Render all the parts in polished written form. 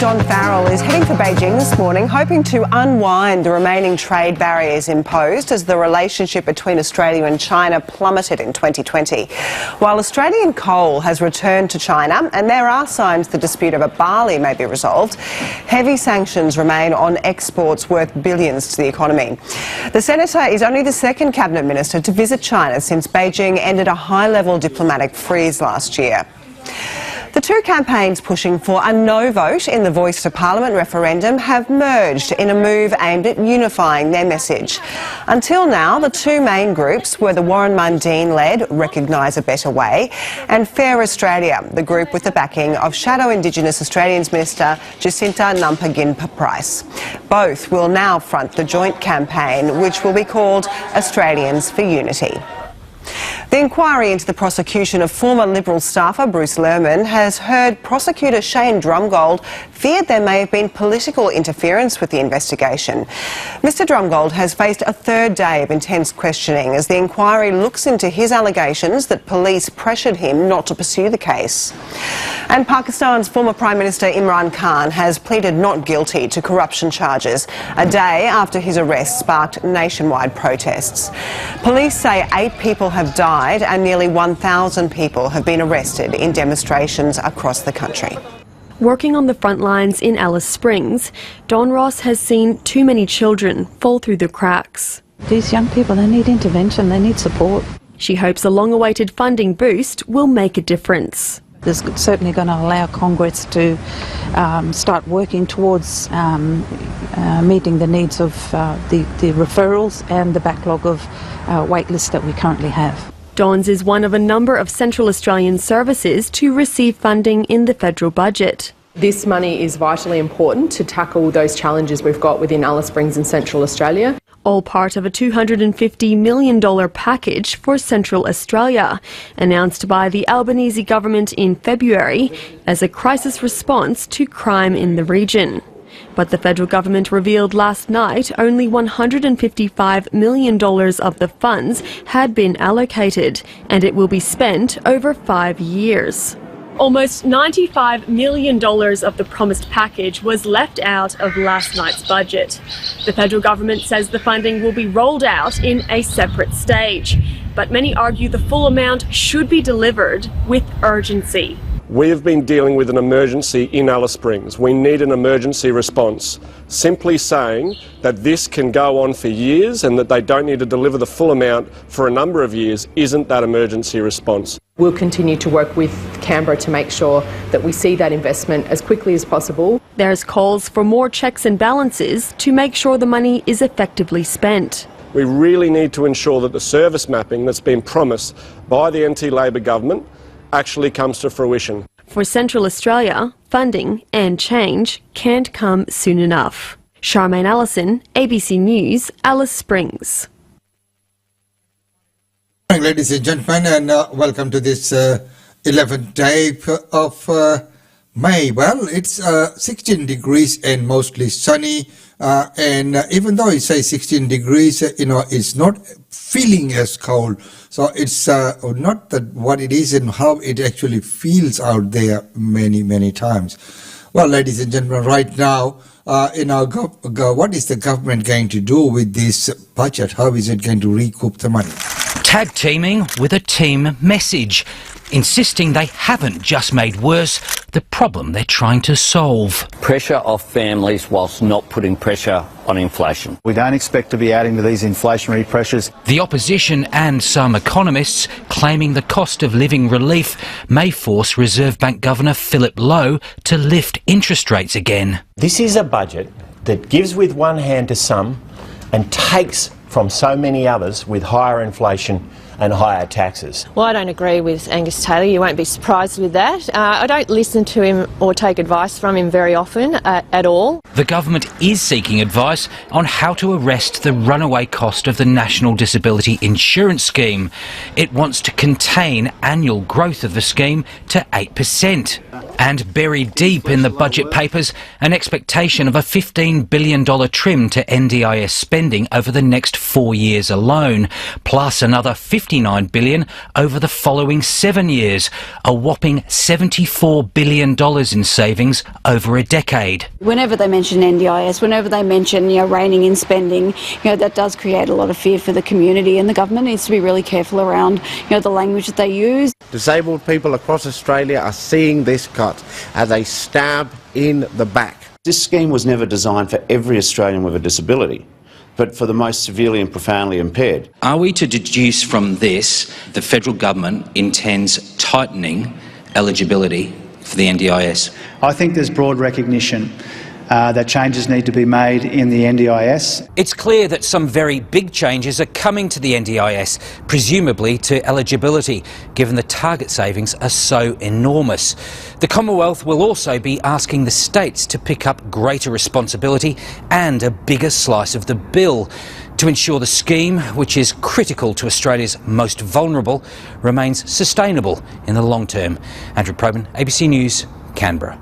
Don Farrell is heading for Beijing this morning, hoping to unwind the remaining trade barriers imposed as the relationship between Australia and China plummeted in 2020. While Australian coal has returned to China and there are signs the dispute over barley may be resolved, heavy sanctions remain on exports worth billions to the economy. The senator is only the second cabinet minister to visit China since Beijing ended a high-level diplomatic freeze last year. The two campaigns pushing for a no vote in the Voice to Parliament referendum have merged in a move aimed at unifying their message. Until now, the two main groups were the Warren Mundine-led Recognise a Better Way and Fair Australia, the group with the backing of Shadow Indigenous Australians Minister Jacinta Nampijinpa-Price. Both will now front the joint campaign, which will be called Australians for Unity. The inquiry into the prosecution of former Liberal staffer Bruce Lehrmann has heard prosecutor Shane Drumgold feared there may have been political interference with the investigation. Mr Drumgold has faced a third day of intense questioning as the inquiry looks into his allegations that police pressured him not to pursue the case. And Pakistan's former Prime Minister Imran Khan has pleaded not guilty to corruption charges a day after his arrest sparked nationwide protests. Police say 8 people have died and nearly 1,000 people have been arrested in demonstrations across the country. Working on the front lines in Alice Springs, Dawn Ross has seen too many children fall through the cracks. These young people, they need intervention, they need support. She hopes a long-awaited funding boost will make a difference. This is certainly going to allow Congress to start working towards meeting the needs of the referrals and the backlog of wait lists that we currently have. Dawn's is one of a number of Central Australian services to receive funding in the federal budget. This money is vitally important to tackle those challenges we've got within Alice Springs and Central Australia. All part of a $250 million package for Central Australia, announced by the Albanese government in February as a crisis response to crime in the region. But the federal government revealed last night only $155 million of the funds had been allocated, and it will be spent over 5 years. Almost $95 million of the promised package was left out of last night's budget. The federal government says the funding will be rolled out in a separate stage, but many argue the full amount should be delivered with urgency. We have been dealing with an emergency in Alice Springs. We need an emergency response. Simply saying that this can go on for years and that they don't need to deliver the full amount for a number of years isn't that emergency response. We'll continue to work with Canberra to make sure that we see that investment as quickly as possible. There's calls for more checks and balances to make sure the money is effectively spent. We really need to ensure that the service mapping that's been promised by the NT-Labor government actually comes to fruition. For Central Australia, funding and change can't come soon enough. Charmaine Allison, ABC News, Alice Springs. Morning, ladies and gentlemen, and welcome to this 11th day of May. Well, it's 16 degrees and mostly sunny, and even though it says 16 degrees, it's not feeling as cold. So it's not that what it is and how it actually feels out there many times. Well, ladies and gentlemen, right now, what is the government going to do with this budget? How is it going to recoup the money? Tag teaming with a team message, insisting they haven't just made worse the problem they're trying to solve. Pressure off families whilst not putting pressure on inflation. We don't expect to be adding to these inflationary pressures. The opposition and some economists claiming the cost of living relief may force Reserve Bank Governor Philip Lowe to lift interest rates again. This is a budget that gives with one hand to some and takes from so many others with higher inflation and higher taxes. Well, I don't agree with Angus Taylor. You won't be surprised with that. I don't listen to him or take advice from him very often at all. The government is seeking advice on how to arrest the runaway cost of the National Disability Insurance Scheme. It wants to contain annual growth of the scheme to 8%. And buried deep in the budget papers, an expectation of a $15 billion trim to NDIS spending over the next 4 years alone, plus another $59 billion over the following 7 years, a whopping $74 billion in savings over a decade. Whenever they mention NDIS, whenever they mention, reining in spending, that does create a lot of fear for the community, and the government needs to be really careful around, the language that they use. Disabled people across Australia are seeing this cut as a stab in the back. This scheme was never designed for every Australian with a disability, but for the most severely and profoundly impaired. Are we to deduce from this the federal government intends tightening eligibility for the NDIS? I think there's broad recognition that changes need to be made in the NDIS. It's clear that some very big changes are coming to the NDIS, presumably to eligibility, given the target savings are so enormous. The Commonwealth will also be asking the states to pick up greater responsibility and a bigger slice of the bill to ensure the scheme, which is critical to Australia's most vulnerable, remains sustainable in the long term. Andrew Probyn, ABC News, Canberra.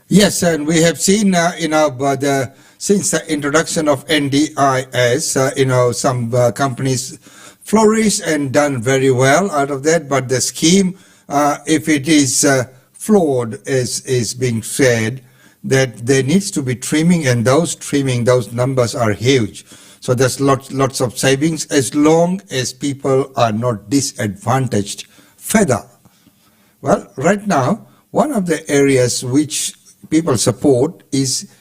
Yes, and we have seen, since the introduction of NDIS, some companies flourish and done very well out of that. But the scheme, if it is flawed, as is being said, that there needs to be trimming, and those numbers are huge. So there's lots of savings as long as people are not disadvantaged further. Well, right now, one of the areas which people support is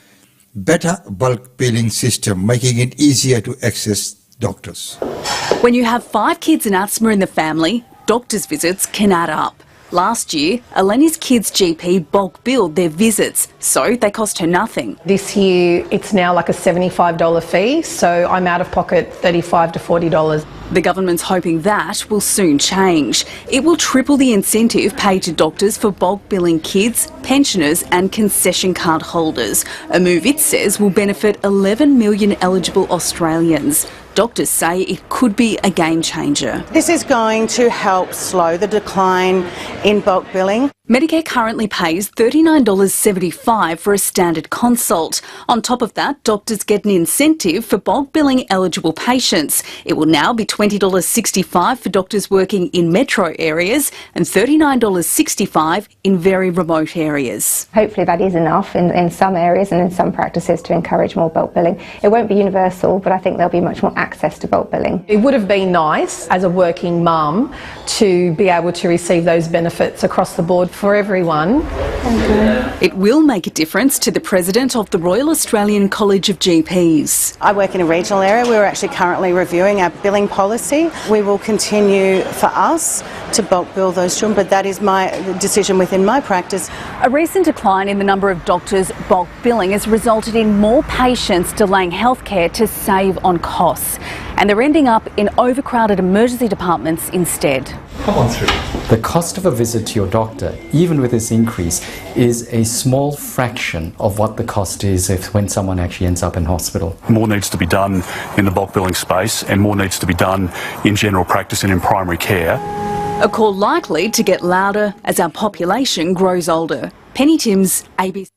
better bulk billing system, making it easier to access doctors. When you have 5 kids and asthma in the family, doctors' visits can add up. Last year, Eleni's kids' GP bulk billed their visits, so they cost her nothing. This year, it's now like a $75 fee, so I'm out of pocket $35 to $40. The government's hoping that will soon change. It will triple the incentive paid to doctors for bulk billing kids, pensioners and concession card holders, a move it says will benefit 11 million eligible Australians. Doctors say it could be a game changer. This is going to help slow the decline in bulk billing. Medicare currently pays $39.75 for a standard consult. On top of that, doctors get an incentive for bulk billing eligible patients. It will now be $20.65 for doctors working in metro areas and $39.65 in very remote areas. Hopefully that is enough in some areas and in some practices to encourage more bulk billing. It won't be universal, but I think there'll be much more access to bulk billing. It would have been nice as a working mum to be able to receive those benefits across the board for everyone. It will make a difference to the president of the Royal Australian College of GPs. I work in a regional area. We're actually currently reviewing our billing policy. We will continue for us to bulk bill those children, but that is my decision within my practice. A recent decline in the number of doctors bulk billing has resulted in more patients delaying healthcare to save on costs, and they're ending up in overcrowded emergency departments instead. Come on through. The cost of a visit to your doctor, even with this increase, is a small fraction of what the cost is when someone actually ends up in hospital. More needs to be done in the bulk billing space, and more needs to be done in general practice and in primary care. A call likely to get louder as our population grows older. Penny Timms, ABC.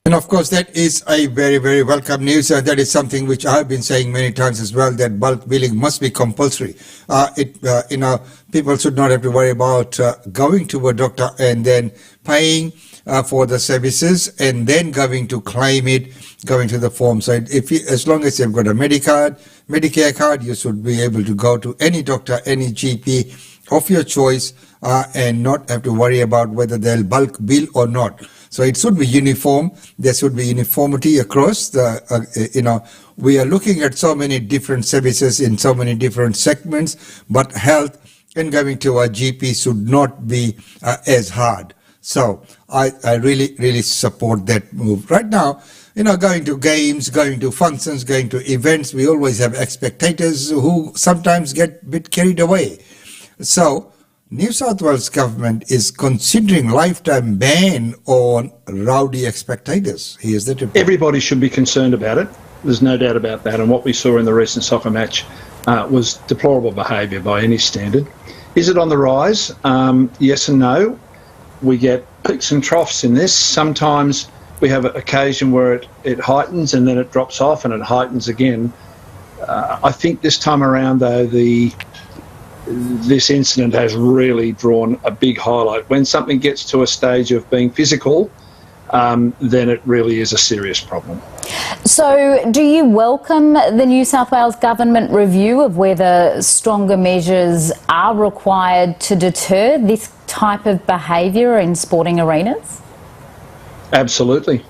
And of course, that is a very, very welcome news. That is something which I have been saying many times as well, that bulk billing must be compulsory. People should not have to worry about going to a doctor and then paying for the services and then going to claim it, going to the form. So as long as you've got a Medicare card, you should be able to go to any doctor, any GP of your choice and not have to worry about whether they'll bulk bill or not. So it should be uniform. There should be uniformity across the, we are looking at so many different services in so many different segments, but health and going to a GP should not be as hard. So I really, really support that move. Right now, going to games, going to functions, going to events, we always have spectators who sometimes get a bit carried away. So New South Wales government is considering lifetime ban on rowdy spectators. Here's the report. Everybody should be concerned about it. There's no doubt about that. And what we saw in the recent soccer match was deplorable behaviour by any standard. Is it on the rise? Yes and no. We get peaks and troughs in this. Sometimes we have an occasion where it heightens and then it drops off and it heightens again. I think this time around, though, this incident has really drawn a big highlight. When something gets to a stage of being physical, then it really is a serious problem. So do you welcome the New South Wales Government review of whether stronger measures are required to deter this type of behaviour in sporting arenas? Absolutely.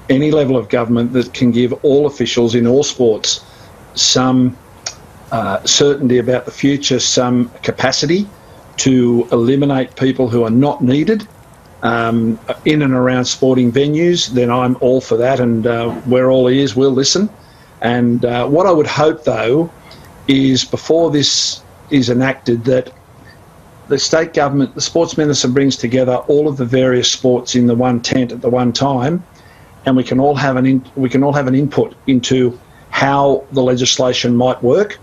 Any level of government that can give all officials in all sports some certainty about the future, some capacity to eliminate people who are not needed in and around sporting venues, then I'm all for that, and we're all ears, we'll listen. And what I would hope, though, is before this is enacted, that the state government, the Sports Minister, brings together all of the various sports in the one tent at the one time, and we can all have an input into how the legislation might work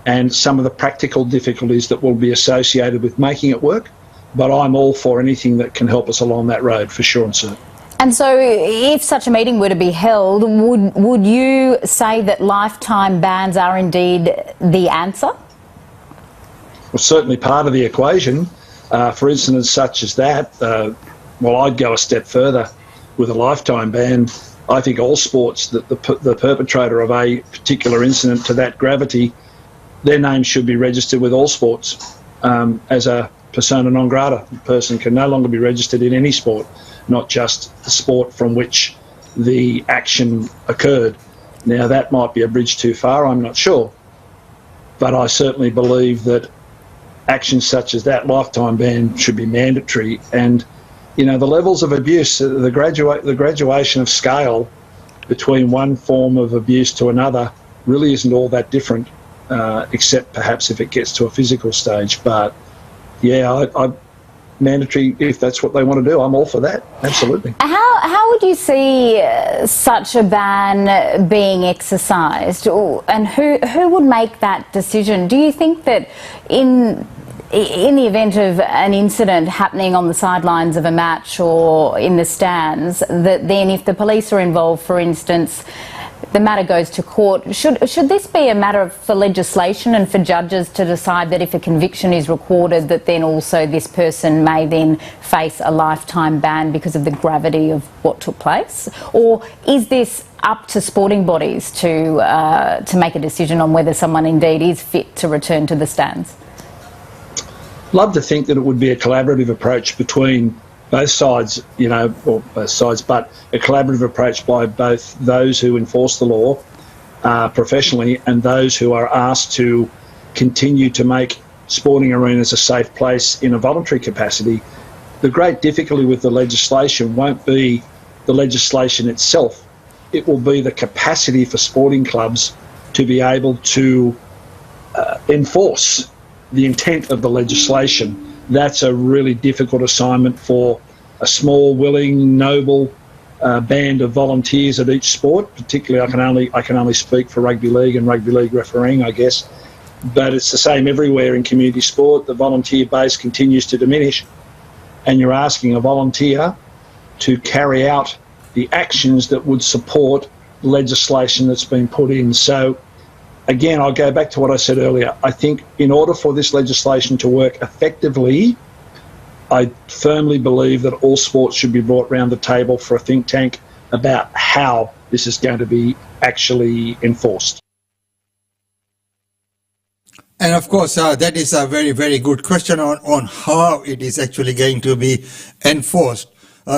and some of the practical difficulties that will be associated with making it work. But I'm all for anything that can help us along that road, for sure and certain. And so if such a meeting were to be held, would you say that lifetime bans are indeed the answer? Well, certainly part of the equation. For incidents such as that, well, I'd go a step further. With a lifetime ban, I think all sports that the perpetrator of a particular incident to that gravity, their name should be registered with all sports as a persona non grata. The person can no longer be registered in any sport, not just the sport from which the action occurred. Now, that might be a bridge too far, I'm not sure. But I certainly believe that actions such as that lifetime ban should be mandatory. And, you know, the levels of abuse, the graduation of scale between one form of abuse to another really isn't all that different, except perhaps if it gets to a physical stage. But yeah, I mandatory, if that's what they want to do, I'm all for that, absolutely. How would you see such a ban being exercised, and who would make that decision? Do you think that in the event of an incident happening on the sidelines of a match or in the stands, that then if the police are involved, for instance, the matter goes to court, should this be a matter for legislation and for judges to decide that if a conviction is recorded, that then also this person may then face a lifetime ban because of the gravity of what took place? Or is this up to sporting bodies to make a decision on whether someone indeed is fit to return to the stands? Love to think that it would be a collaborative approach between both sides, you know, or both sides, but a collaborative approach by both those who enforce the law professionally and those who are asked to continue to make sporting arenas a safe place in a voluntary capacity. The great difficulty with the legislation won't be the legislation itself. It will be the capacity for sporting clubs to be able to enforce the intent of the legislation. That's a really difficult assignment for a small, willing, noble band of volunteers at each sport. Particularly, I can only speak for rugby league and rugby league refereeing, I guess. But it's the same everywhere in community sport. The volunteer base continues to diminish, and you're asking a volunteer to carry out the actions that would support legislation that's been put in. So, again, I'll go back to what I said earlier. I think in order for this legislation to work effectively, I firmly believe that all sports should be brought round the table for a think tank about how this is going to be actually enforced. And of course, that is a very, very good question on how it is actually going to be enforced.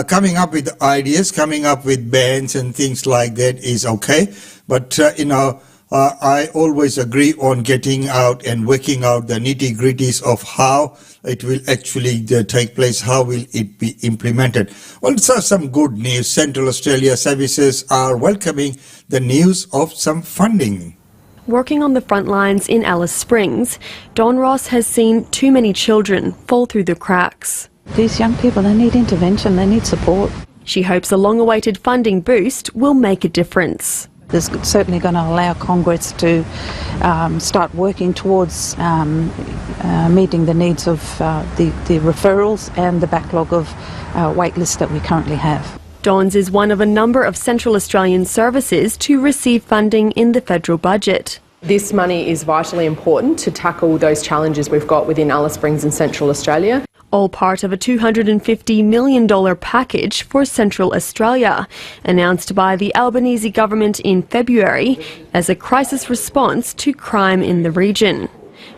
Coming up with ideas, coming up with bans and things like that is okay. But, I always agree on getting out and working out the nitty-gritties of how it will actually take place, how will it be implemented. Also, some good news. Central Australia Services are welcoming the news of some funding. Working on the front lines in Alice Springs, Dawn Ross has seen too many children fall through the cracks. These young people, they need intervention, they need support. She hopes a long-awaited funding boost will make a difference. This is certainly going to allow Congress to start working towards meeting the needs of the referrals and the backlog of wait lists that we currently have. Don's is one of a number of Central Australian services to receive funding in the federal budget. This money is vitally important to tackle those challenges we've got within Alice Springs and Central Australia. All part of a $250 million package for Central Australia, announced by the Albanese government in February as a crisis response to crime in the region.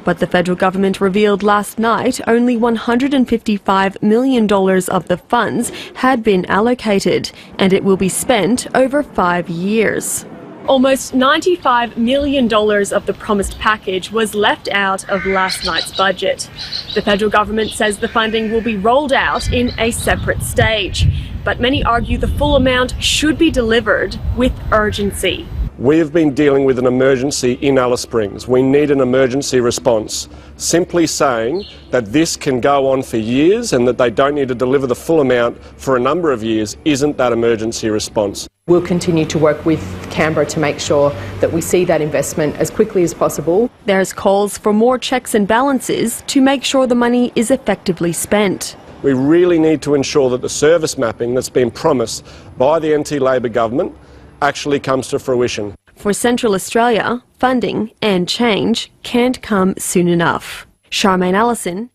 But the federal government revealed last night only $155 million of the funds had been allocated, and it will be spent over 5 years. Almost $95 million of the promised package was left out of last night's budget. The federal government says the funding will be rolled out in a separate stage, but many argue the full amount should be delivered with urgency. We have been dealing with an emergency in Alice Springs. We need an emergency response. Simply saying that this can go on for years and that they don't need to deliver the full amount for a number of years isn't that emergency response. We'll continue to work with Canberra to make sure that we see that investment as quickly as possible. There's calls for more checks and balances to make sure the money is effectively spent. We really need to ensure that the service mapping that's been promised by the NT Labor government actually comes to fruition. For Central Australia, funding and change can't come soon enough. Charmaine Allison.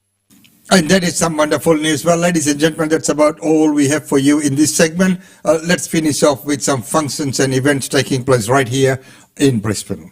And that is some wonderful news. Well, ladies and gentlemen, that's about all we have for you in this segment. Let's finish off with some functions and events taking place right here in Brisbane.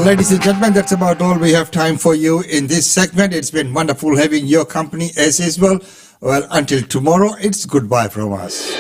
Ladies and gentlemen, that's about all we have time for you in this segment. It's been wonderful having your company as usual. Well, until tomorrow, it's goodbye from us.